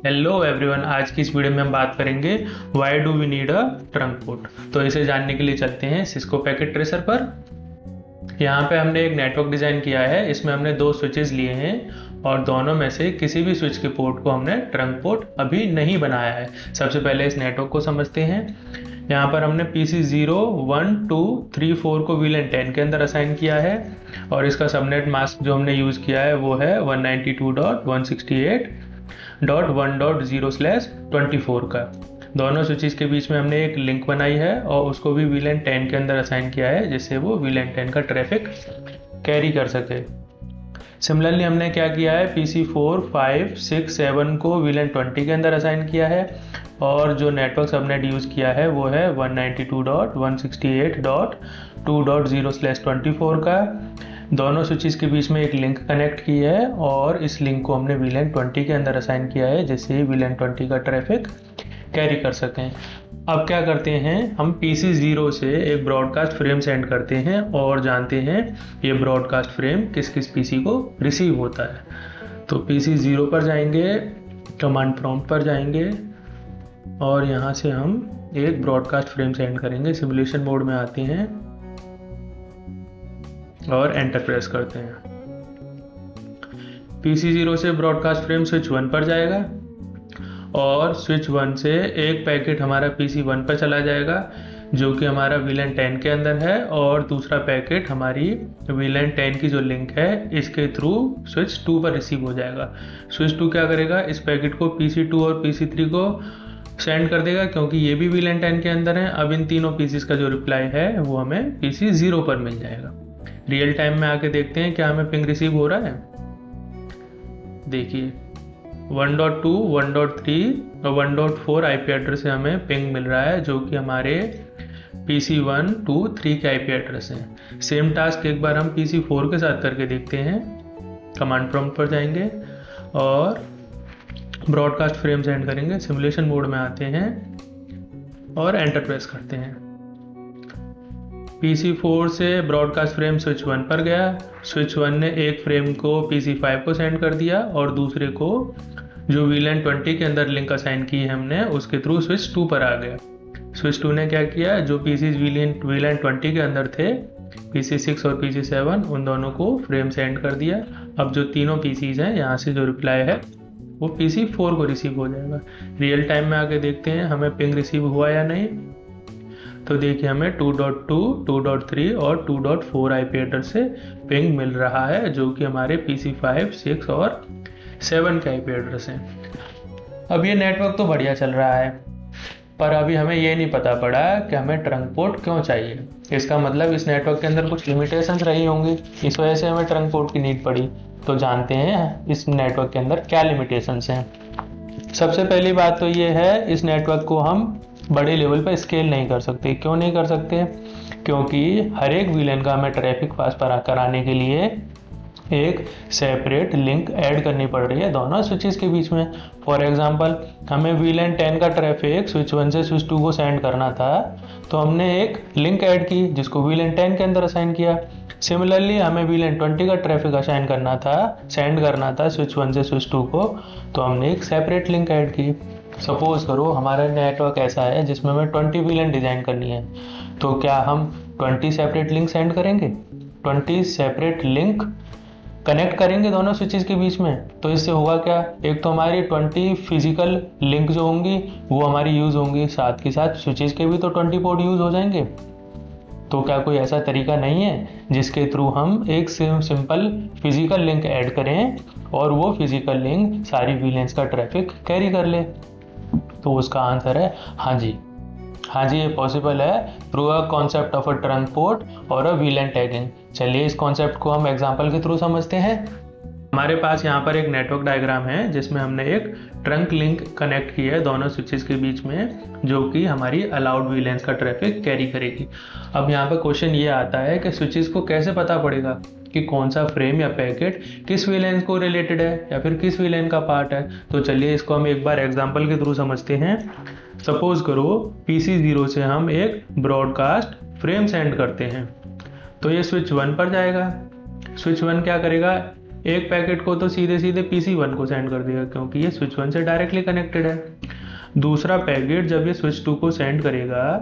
Hello everyone, आज की इस वीडियो में हम बात करेंगे why do we need a trunk port. तो इसे जानने के लिए चलते हैं सिस्को पैकेट ट्रेसर पर। यहाँ पे हमने एक नेटवर्क डिज़ाइन किया है। इसमें हमने दो स्विचेस लिए हैं और दोनों में से किसी भी स्विच के पोर्ट को हमने ट्रंक पोर्ट अभी नहीं बनाया है। सबसे पहले इस नेटवर्क को समझते हैं। यहाँ पर हमने PC 0, 1, 2, 3, 4 को VLAN 10 के अंदर असाइन किया है और इसका सबनेट मास्क जो हमने यूज़ किया है वो है 192.168.1.0/24 का। दोनों स्विचेस के बीच में हमने एक लिंक बनाई है और उसको भी VLAN 10 के अंदर असाइन किया है जिससे वो VLAN 10 का ट्रैफिक कैरी कर सके। सिमिलरली हमने क्या किया है, PC 4, 5, 6, 7 को VLAN 20 के अंदर असाइन किया है और जो नेटवर्क सबनेट यूज़ किया है वो है 192.168.2.0/24 का। दोनों स्विचेस के बीच में एक लिंक कनेक्ट की है और इस लिंक को हमने VLAN 20 के अंदर असाइन किया है जिससे VLAN 20 का ट्रैफिक कैरी कर सकें। अब क्या करते हैं, हम PC 0 से एक ब्रॉडकास्ट फ्रेम सेंड करते हैं और जानते हैं ये ब्रॉडकास्ट फ्रेम किस किस PC को रिसीव होता है। तो PC 0 पर जाएंगे, कमांड प्रॉम्प्ट पर जाएंगे और यहाँ से हम एक ब्रॉडकास्ट फ्रेम सेंड करेंगे। सिमुलेशन मोड में आते हैं और एंटर प्रेस करते हैं। PC 0 से ब्रॉडकास्ट फ्रेम स्विच 1 पर जाएगा और स्विच 1 से एक पैकेट हमारा PC 1 पर चला जाएगा जो कि हमारा VLAN 10 के अंदर है और दूसरा पैकेट हमारी VLAN 10 की जो लिंक है इसके थ्रू स्विच 2 पर रिसीव हो जाएगा। स्विच 2 क्या करेगा, इस पैकेट को PC 2 और PC 3 को सेंड कर देगा क्योंकि ये भी VLAN 10 के अंदर है। अब इन तीनों PCs का जो रिप्लाई है वो हमें PC 0 पर मिल जाएगा। रियल टाइम में आके देखते हैं क्या हमें पिंग रिसीव हो रहा है। देखिए 1.2, 1.3 और 1.4 IP एड्रेस से हमें पिंग मिल रहा है जो कि हमारे PC 1, 2, 3 के IP एड्रेस हैं। सेम टास्क एक बार हम PC 4 के साथ करके देखते हैं। कमांड प्रॉम्प्ट पर जाएंगे और ब्रॉडकास्ट फ्रेम सेंड करेंगे। सिमुलेशन मोड में आते हैं और एंटर प्रेस करते हैं। PC 4 से ब्रॉडकास्ट फ्रेम स्विच 1 पर गया। स्विच 1 ने एक फ्रेम को PC 5 को सेंड कर दिया और दूसरे को जो VLAN 20 के अंदर लिंक असाइन की है हमने उसके थ्रू स्विच 2 पर आ गया। स्विच 2 ने क्या किया, जो PCs VLAN 20 के अंदर थे PC 6 और PC 7 उन दोनों को फ्रेम सेंड कर दिया। अब जो तीनों PCs हैं यहाँ से जो रिप्लाई है वो PC 4 को रिसीव हो जाएगा। रियल टाइम में आके देखते हैं हमें पिंग रिसीव हुआ या नहीं। तो देखिए हमें 2.2, 2.3 और 2.4 IP एड्रेस से पिंग मिल रहा है जो कि हमारे PC 5, 6 और 7 के IP एड्रेस हैं। अब ये नेटवर्क तो बढ़िया चल रहा है पर अभी हमें ये नहीं पता पड़ा कि हमें ट्रंक पोर्ट क्यों चाहिए। इसका मतलब इस नेटवर्क के अंदर कुछ लिमिटेशंस रही होंगी, इस वजह से हमें ट्रंक पोर्ट की नीड पड़ी। तो जानते हैं इस नेटवर्क के अंदर क्या लिमिटेशंस हैं। सबसे पहली बात तो ये है, इस नेटवर्क को हम बड़े लेवल पर स्केल नहीं कर सकते। क्यों नहीं कर सकते, क्योंकि हर एक VLAN का हमें ट्रैफिक पास कराने के लिए एक सेपरेट लिंक ऐड करनी पड़ रही है दोनों स्विचेस के बीच में। फॉर एग्जांपल हमें VLAN 10 का ट्रैफिक स्विच 1 से स्विच 2 को सेंड करना था तो हमने एक लिंक ऐड की जिसको VLAN 10 के अंदर असाइन किया। सिमिलरली हमें VLAN 20 का ट्रैफिक असाइन करना था, सेंड करना था स्विच 1 से स्विच 2 को, तो हमने एक सेपरेट लिंक ऐड की। सपोज करो हमारा नेटवर्क ऐसा है जिसमें हमें 20 VLAN डिज़ाइन करनी है, तो क्या हम 20 सेपरेट लिंक सेंड करेंगे? 20 सेपरेट लिंक कनेक्ट करेंगे दोनों स्विचेस के बीच में। तो इससे होगा क्या, एक तो हमारी 20 फिजिकल लिंक जो होंगी वो हमारी यूज़ होंगी, साथ के साथ स्विचेस के भी तो 20 पोर्ट यूज़ हो जाएंगे। तो क्या कोई ऐसा तरीका नहीं है जिसके थ्रू हम एक सिंपल फिजिकल लिंक ऐड करें और वो फिजिकल लिंक सारी VLANs का ट्रैफिक कैरी कर ले? तो उसका आंसर है हाँ जी, ये पॉसिबल है through a concept of a trunk port और अ VLAN टैगिंग। चलिए इस कॉन्सेप्ट को हम एग्जांपल के थ्रू समझते हैं। हमारे पास यहाँ पर एक नेटवर्क डायग्राम है जिसमें हमने एक ट्रंक लिंक कनेक्ट की है दोनों स्विचेस के बीच में जो कि हमारी अलाउड VLANs का ट्रैफिक कैरी करेगी। अब यहाँ पर क्वेश्चन ये आता है कि स्विचेस को कैसे पता पड़ेगा कि कौन सा फ्रेम या पैकेट किस VLAN को रिलेटेड है या फिर किस VLAN का पार्ट है। तो चलिए इसको हम एक बार एग्जाम्पल के थ्रू समझते हैं। सपोज करो PC 0 से हम एक ब्रॉडकास्ट फ्रेम सेंड करते हैं तो ये स्विच 1 पर जाएगा। स्विच 1 क्या करेगा, एक पैकेट को तो सीधे सीधे PC1 को सेंड कर देगा क्योंकि ये स्विच 1 से डायरेक्टली कनेक्टेड है। दूसरा पैकेट जब ये स्विच 2 को सेंड करेगा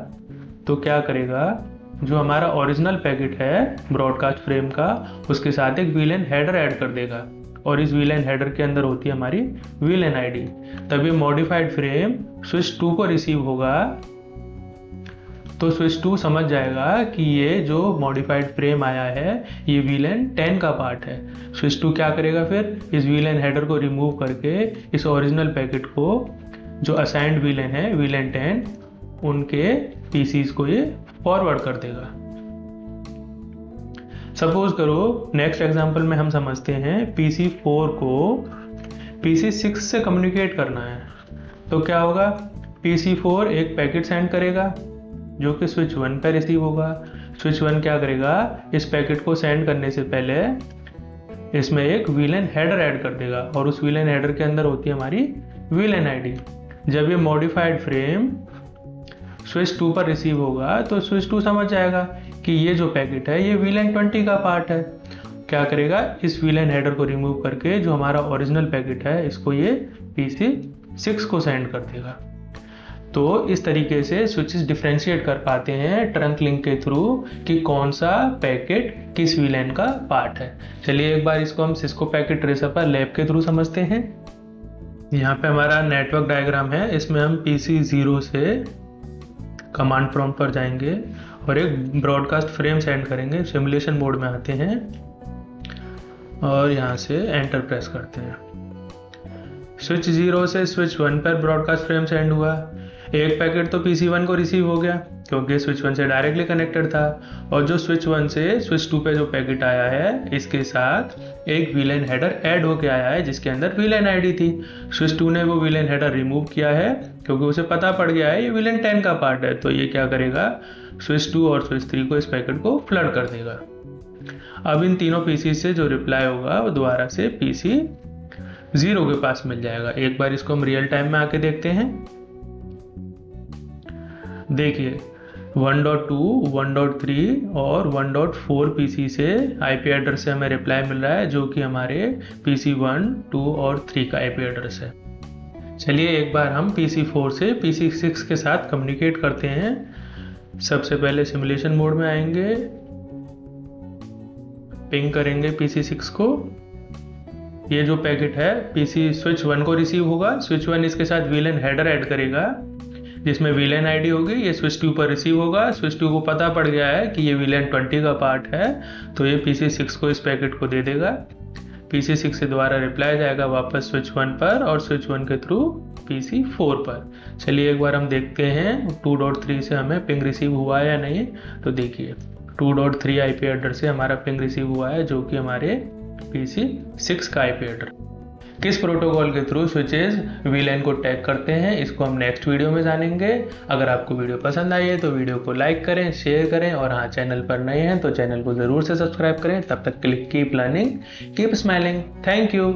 तो क्या करेगा, जो हमारा ओरिजिनल पैकेट है ब्रॉडकास्ट फ्रेम का, उसके साथ एक VLAN हेडर ऐड कर देगा और इस VLAN हेडर के अंदर होती है हमारी VLAN ID। तब ये मॉडिफाइड फ्रेम स्विच 2 को रिसीव होगा तो स्विच 2 समझ जाएगा कि ये जो मॉडिफाइड फ्रेम आया है ये VLAN 10 का पार्ट है। स्विच 2 क्या करेगा, फिर इस VLAN हेडर को रिमूव करके इस ओरिजिनल पैकेट को जो असाइंड VLAN है VLAN 10 उनके PCs को ये फॉरवर्ड कर देगा। सपोज करो नेक्स्ट एग्जांपल में हम समझते हैं PC4 को PC6 से कम्युनिकेट करना है। तो क्या होगा, PC4 एक पैकेट सेंड करेगा जो कि स्विच 1 पर रिसीव होगा। स्विच 1 क्या करेगा, इस पैकेट को सेंड करने से पहले इसमें एक VLAN हेडर ऐड कर देगा और उस VLAN हेडर के अंदर होती है हमारी VLAN ID। जब ये मॉडिफाइड फ्रेम स्विच 2 पर रिसीव होगा तो स्विच 2 समझ जाएगा कि ये जो पैकेट है ये VLAN 20 का पार्ट है। क्या करेगा, इस VLAN हेडर को रिमूव करके जो हमारा ओरिजिनल पैकेट है इसको ये PC6 को सेंड कर देगा। तो इस तरीके से स्विचेस डिफरेंशिएट कर पाते हैं ट्रंक लिंक के थ्रू कि कौन सा पैकेट किस VLAN का पार्ट है। चलिए एक बार इसको हम सिस्को पैकेट ट्रेसर पर लैब के थ्रू समझते हैं। यहाँ पे हमारा नेटवर्क डायग्राम है, इसमें हम PC0 से कमांड प्रॉम्प्ट पर जाएंगे और एक ब्रॉडकास्ट फ्रेम सेंड करेंगे। सिमुलेशन मोड में आते हैं और यहाँ से एंटर प्रेस करते हैं। स्विच 0 से स्विच 1 पर ब्रॉडकास्ट फ्रेम सेंड हुआ। एक पैकेट तो PC1 को रिसीव हो गया क्योंकि स्विच 1 से डायरेक्टली कनेक्टेड था और जो स्विच 1 से स्विच 2 पे जो पैकेट आया है इसके साथ एक VLAN हेडर ऐड होके आया है जिसके अंदर VLAN ID थी। स्विच 2 ने वो VLAN हेडर रिमूव किया है क्योंकि उसे पता पड़ गया है ये VLAN 10 का पार्ट है। तो ये क्या करेगा, स्विच 2 और स्विच 3 को इस पैकेट को फ्लड कर देगा। अब इन तीनों PC से जो रिप्लाई होगा वो दोबारा से PC0 के पास मिल जाएगा। एक बार इसको हम रियल टाइम में आके देखते हैं। देखिए 1.2, 1.3 और 1.4 PC से IP एड्रेस से हमें रिप्लाई मिल रहा है जो कि हमारे PC1, 2 और 3 का IP एड्रेस है। चलिए एक बार हम PC4 से PC6 के साथ कम्युनिकेट करते हैं। सबसे पहले सिमुलेशन मोड में आएंगे, पिंग करेंगे PC6 को। ये जो पैकेट है PC स्विच 1 को रिसीव होगा। स्विच 1 इसके साथ VLAN हेडर ऐड करेगा जिसमें VLAN ID होगी। ये स्विच 2 पर रिसीव होगा। स्विच 2 को पता पड़ गया है कि ये VLAN 20 का पार्ट है तो ये PC6 को इस पैकेट को दे देगा। PC6 से दोबारा रिप्लाई जाएगा वापस स्विच 1 पर और स्विच 1 के थ्रू PC4 पर। चलिए एक बार हम देखते हैं 2.3 से हमें पिंग रिसीव हुआ है या नहीं। तो देखिए 2.3 IP एड्रेस से हमारा पिंग रिसीव हुआ है जो कि हमारे PC6 का IP एड्रेस। किस प्रोटोकॉल के थ्रू स्विचेस VLAN को टैग करते हैं इसको हम नेक्स्ट वीडियो में जानेंगे। अगर आपको वीडियो पसंद आई है तो वीडियो को लाइक करें, शेयर करें और हाँ चैनल पर नए हैं तो चैनल को ज़रूर से सब्सक्राइब करें। तब तक keep learning, keep smiling. Thank you.